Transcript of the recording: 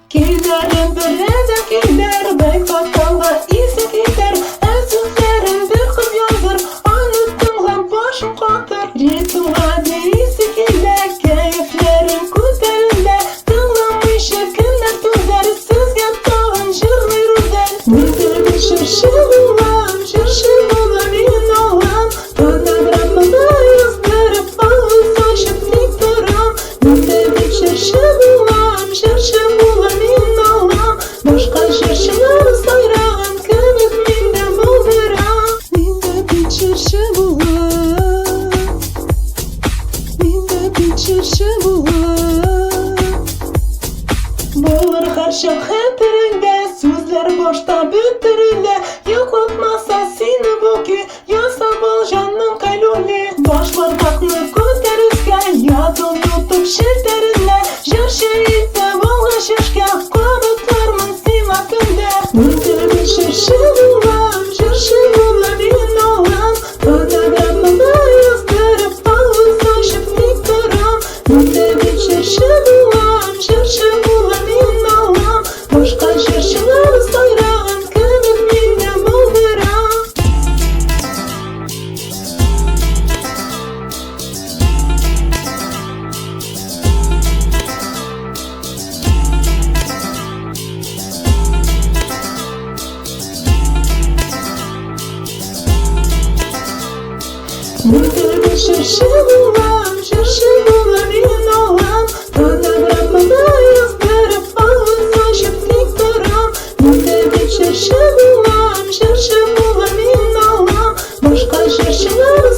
Giderim bürede gider, Beypakkal'a ise gider. Sözlerim bir kız yazır, anlattığımla başım katır. Ritmga değilse gider, keyiflerim ko'tarildi. Tinglamışı günler tuzar, sizga tag'in jırli rudan. Müdür şirshi bulam, shirshi bulam inolam. Fotoğrafımda yazdırıp ağız açıp dik duram. Müdür şirshi bulam, shirshi bulam inolam. Başka şirşiler sayrağın kemik minde bulduram. Minde bir şirshi bulam, minde bir şirshi bulam. Bulur her şey hatırında, sözler başta bitirildi. Yoklatmasa seni bu ki, yasa bol canım kayloli. Baş bardakını ko'tarishga, yadım yutup şirterinle. Jar şehitde bolga shishga, qanotlarmin sevmakimda. Müdür bir shirshi bulam, shirshi bulam inolam. Fotoğrafımda yazdırıp ağız açıp dik duram. Müdür bir shirshi bulam, shirshi bulam inolam. Başka shirshilar sayrağın kemik minde bulduram. Müdür bir shirshi bulam, shirshi bulam inolam. Fotoğrafımda yazdırıp ağız açıp dik duram. Müdür bir shirshi bulam, shirshi bulam inolam. Başka shirshilar